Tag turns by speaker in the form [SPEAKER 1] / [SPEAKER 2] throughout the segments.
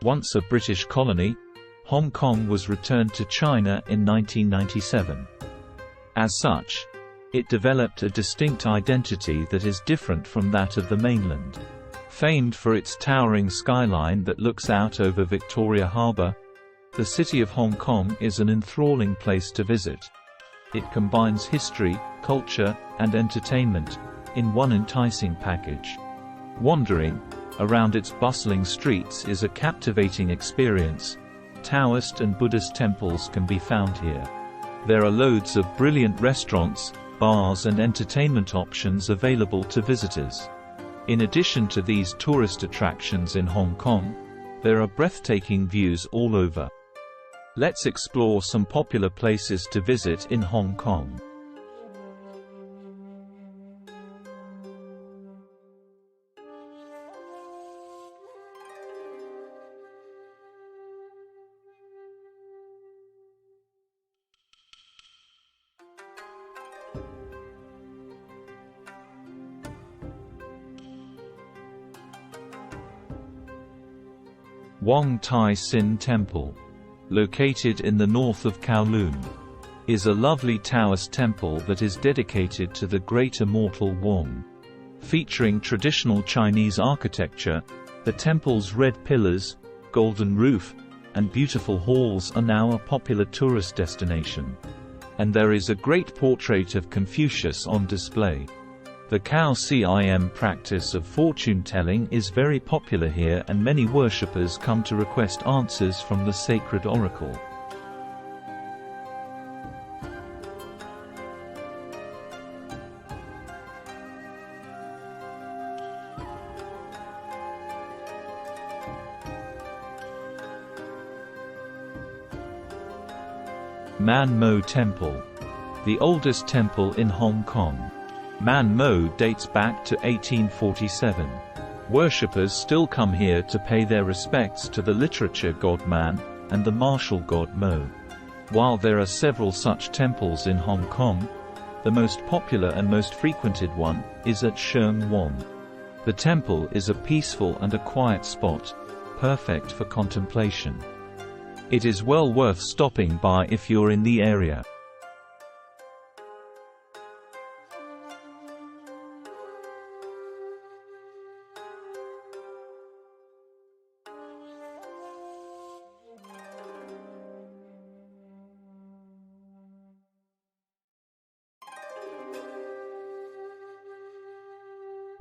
[SPEAKER 1] Once a British colony, Hong Kong was returned to China in 1997. As such, it developed a distinct identity that is different from that of the mainland. Famed for its towering skyline that looks out over Victoria Harbour, the city of Hong Kong is an enthralling place to visit. It combines history, culture, and entertainment in one enticing package. Wandering around its bustling streets is a captivating experience. Taoist and Buddhist temples can be found here. There are loads of brilliant restaurants, bars and entertainment options available to visitors. In addition to these tourist attractions in Hong Kong, there are breathtaking views all over. Let's explore some popular places to visit in Hong Kong. Wong Tai Sin Temple, located in the north of Kowloon, is a lovely Taoist temple that is dedicated to the great immortal Wong. Featuring traditional Chinese architecture, the temple's red pillars, golden roof, and beautiful halls are now a popular tourist destination. And there is a great portrait of Confucius on display. The Kao-Cim practice of fortune-telling is very popular here, and many worshippers come to request answers from the sacred oracle. Man Mo Temple, the oldest temple in Hong Kong. Man Mo dates back to 1847. Worshippers still come here to pay their respects to the literature god Man, and the martial god Mo. While there are several such temples in Hong Kong, the most popular and most frequented one is at Sheung Wan. The temple is a peaceful and a quiet spot, perfect for contemplation. It is well worth stopping by if you're in the area.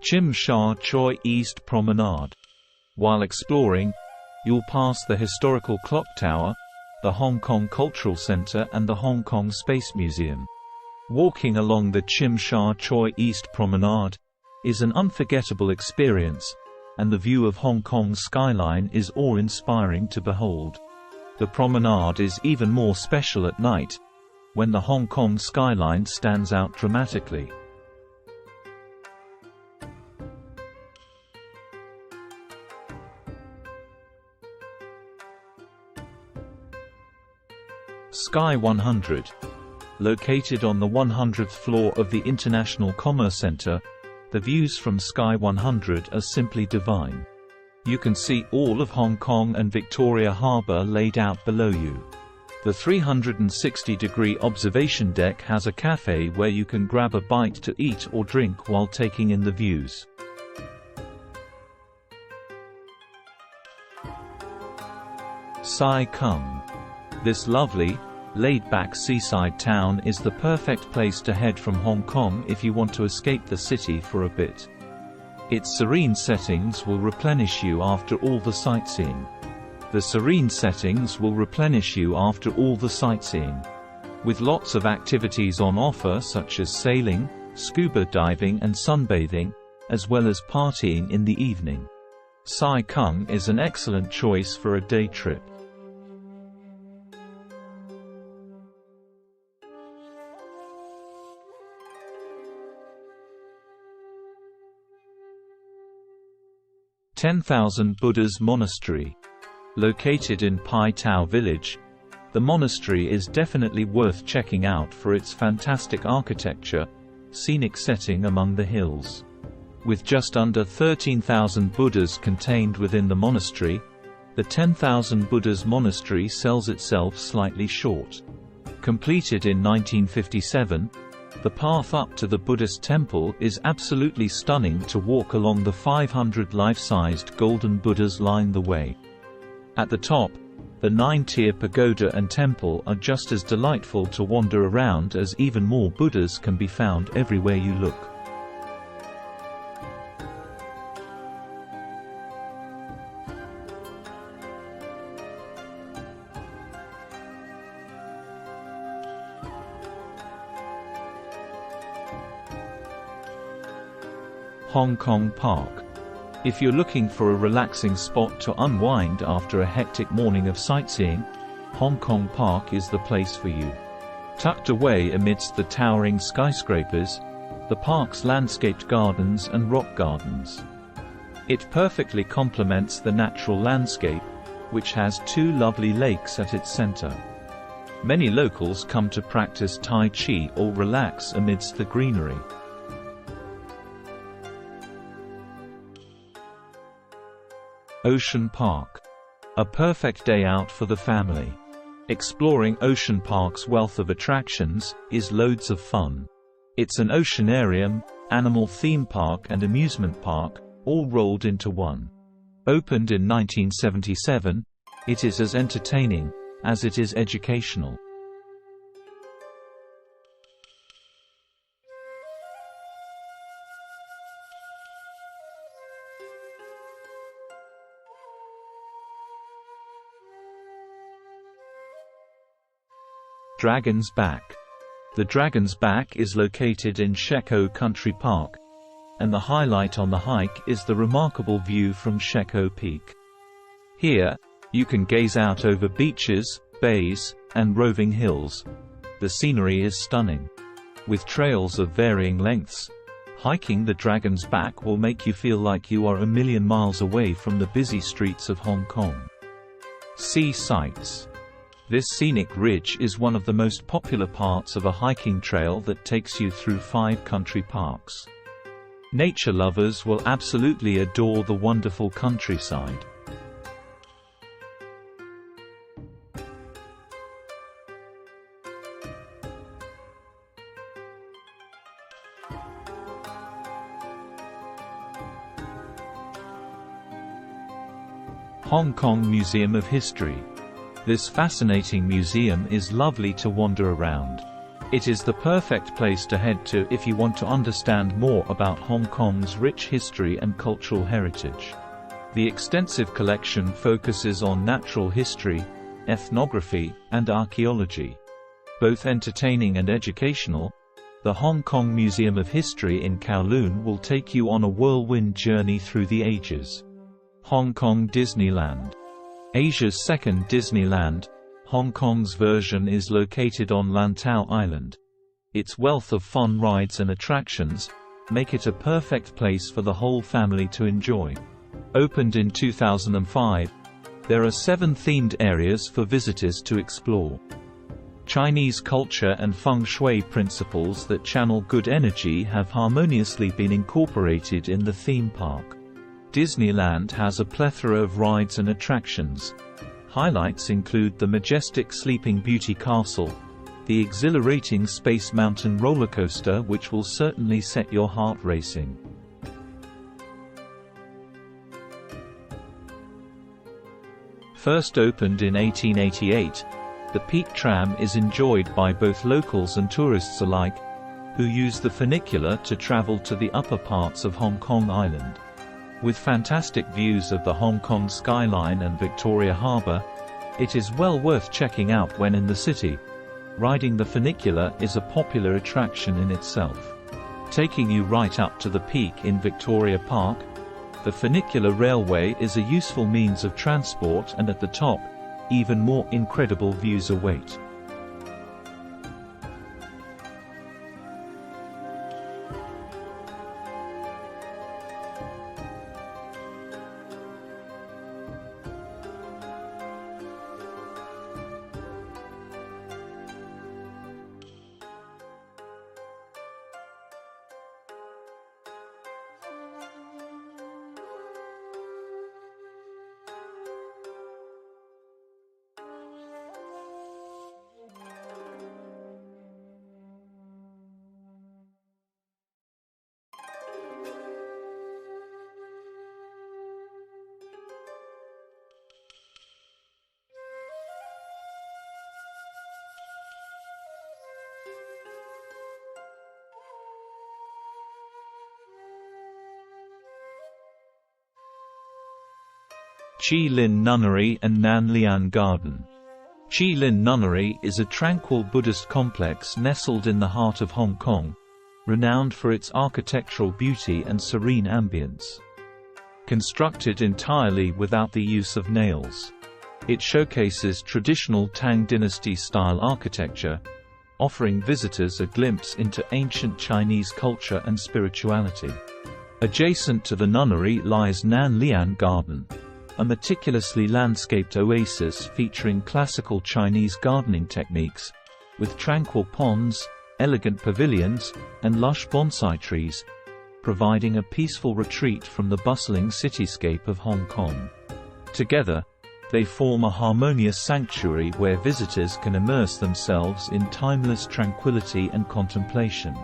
[SPEAKER 1] Tsim Sha Tsui East Promenade. While exploring, you'll pass the historical clock tower, the Hong Kong Cultural Center and the Hong Kong Space Museum. Walking along the Tsim Sha Tsui East Promenade is an unforgettable experience, and the view of Hong Kong's skyline is awe-inspiring to behold. The promenade is even more special at night, when the Hong Kong skyline stands out dramatically. Sky 100. Located on the 100th floor of the International Commerce Center, the views from Sky 100 are simply divine. You can see all of Hong Kong and Victoria Harbour laid out below you. The 360-degree observation deck has a cafe where you can grab a bite to eat or drink while taking in the views. Sai Kung. This lovely, laid-back seaside town is the perfect place to head from Hong Kong if you want to escape the city for a bit. Its serene settings will replenish you after all the sightseeing. With lots of activities on offer such as sailing, scuba diving and sunbathing, as well as partying in the evening. Sai Kung is an excellent choice for a day trip. (10,000 Buddhas Monastery). Located in Pai Tau village, the monastery is definitely worth checking out for its fantastic architecture, scenic setting among the hills. With just under 13,000 Buddhas contained within the monastery, The 10,000 Buddhas monastery sells itself slightly short. Completed in 1957, the path up to the Buddhist temple is absolutely stunning to walk along. The 500 life-sized golden Buddhas line the way. At the top, the 9-tier pagoda and temple are just as delightful to wander around, as even more Buddhas can be found everywhere you look. Honk Kong Park. If you're looking for a relaxing spot to unwind after a hectic morning of sightseeing, Honk Kong Park is the place for you. Tucked away amidst the towering skyscrapers, the park's landscaped gardens and rock gardens. It perfectly complements the natural landscape, which has 2 lovely lakes at its center. Many locals come to practice Tai Chi or relax amidst the greenery. Ocean Park. A perfect day out for the family. Exploring Ocean Park's wealth of attractions is loads of fun. It's an oceanarium, animal theme park and amusement park, all rolled into one. Opened in 1977, it is as entertaining as it is educational. Dragon's Back. The Dragon's Back is located in Sheko Country Park, and the highlight on the hike is the remarkable view from Sheko Peak. Here, you can gaze out over beaches, bays, and roving hills. The scenery is stunning. With trails of varying lengths, hiking the Dragon's Back will make you feel like you are a million miles away from the busy streets of Hong Kong. See sights. This scenic ridge is one of the most popular parts of a hiking trail that takes you through 5 country parks. Nature lovers will absolutely adore the wonderful countryside. Hong Kong Museum of History. This fascinating museum is lovely to wander around. It is the perfect place to head to if you want to understand more about Hong Kong's rich history and cultural heritage. The extensive collection focuses on natural history, ethnography, and archaeology. Both entertaining and educational, the Hong Kong Museum of History in Kowloon will take you on a whirlwind journey through the ages. Hong Kong Disneyland. Asia's second Disneyland, Hong Kong's version is located on Lantau Island. Its wealth of fun rides and attractions make it a perfect place for the whole family to enjoy. Opened in 2005, there are 7 themed areas for visitors to explore. Chinese culture and feng shui principles that channel good energy have harmoniously been incorporated in the theme park. Disneyland has a plethora of rides and attractions. Highlights include the majestic Sleeping Beauty Castle, the exhilarating Space Mountain roller coaster, which will certainly set your heart racing. First opened in 1888, the Peak Tram is enjoyed by both locals and tourists alike, who use the funicular to travel to the upper parts of Hong Kong Island. With fantastic views of the Hong Kong skyline and Victoria Harbour, it is well worth checking out when in the city. Riding the funicular is a popular attraction in itself. Taking you right up to the peak in Victoria Park, the funicular railway is a useful means of transport, and at the top, even more incredible views await. Chi Lin Nunnery and Nan Lian Garden. Chi Lin Nunnery is a tranquil Buddhist complex nestled in the heart of Hong Kong, renowned for its architectural beauty and serene ambience. Constructed entirely without the use of nails, it showcases traditional Tang Dynasty-style architecture, offering visitors a glimpse into ancient Chinese culture and spirituality. Adjacent to the nunnery lies Nan Lian Garden, a meticulously landscaped oasis featuring classical Chinese gardening techniques, with tranquil ponds, elegant pavilions, and lush bonsai trees, providing a peaceful retreat from the bustling cityscape of Hong Kong. Together, they form a harmonious sanctuary where visitors can immerse themselves in timeless tranquility and contemplation.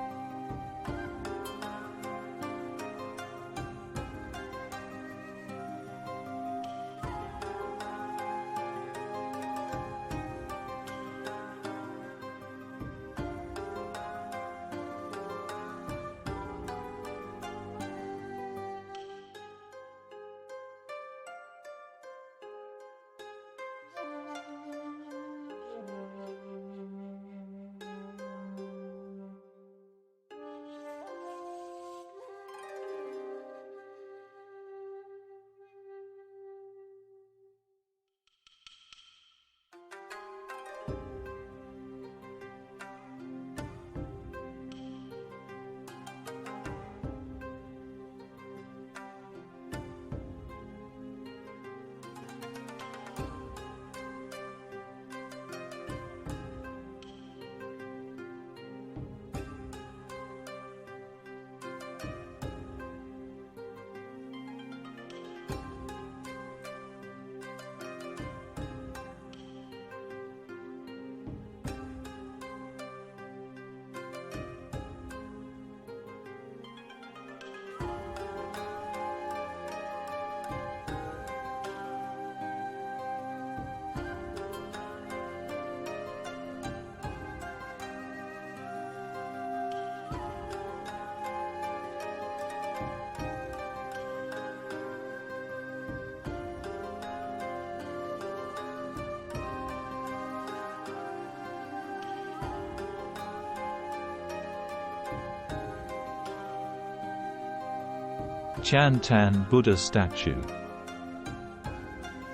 [SPEAKER 1] Chan Tan Buddha statue.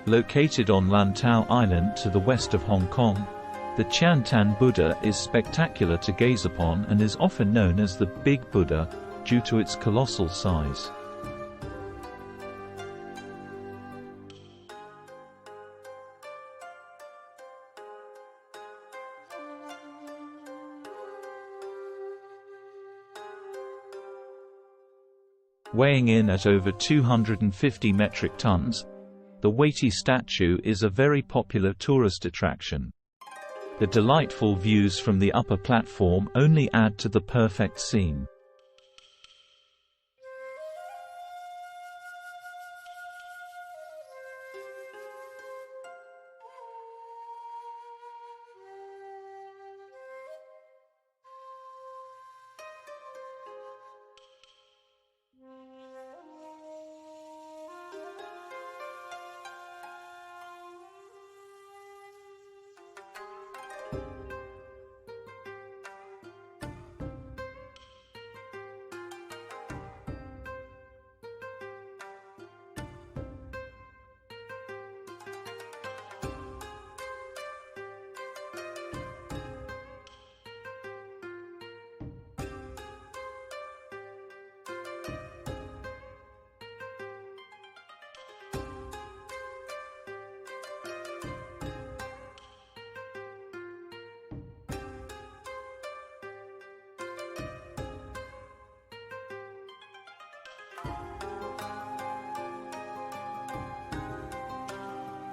[SPEAKER 1] Located on Lantau Island to the west of Hong Kong, the Chan Tan Buddha is spectacular to gaze upon and is often known as the Big Buddha, due to its colossal size. Weighing in at over 250 metric tons, the weighty statue is a very popular tourist attraction. The delightful views from the upper platform only add to the perfect scene.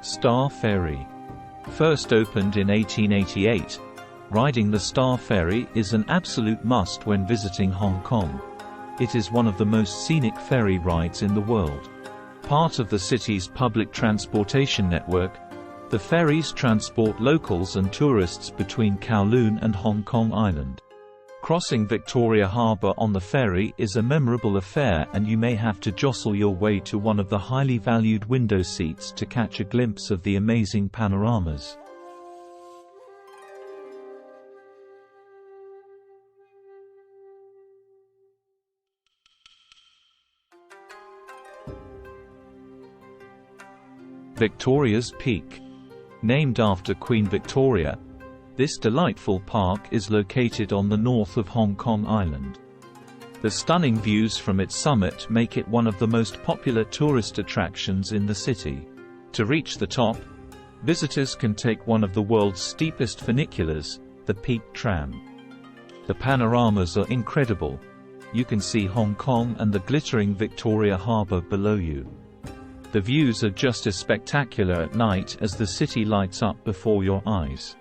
[SPEAKER 1] Star Ferry. First opened in 1888, riding the Star Ferry is an absolute must when visiting Hong Kong. It is one of the most scenic ferry rides in the world. Part of the city's public transportation network, the ferries transport locals and tourists between Kowloon and Hong Kong Island. Crossing Victoria Harbour on the ferry is a memorable affair, and you may have to jostle your way to one of the highly valued window seats to catch a glimpse of the amazing panoramas. Victoria's Peak. Named after Queen Victoria, this delightful park is located on the north of Hong Kong Island. The stunning views from its summit make it one of the most popular tourist attractions in the city. To reach the top, visitors can take one of the world's steepest funiculars, the Peak Tram. The panoramas are incredible. You can see Hong Kong and the glittering Victoria Harbour below you. The views are just as spectacular at night as the city lights up before your eyes.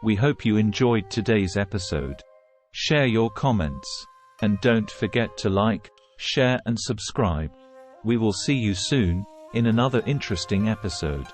[SPEAKER 1] We hope you enjoyed today's episode. Share your comments. And don't forget to like, share and subscribe. We will see you soon, in another interesting episode.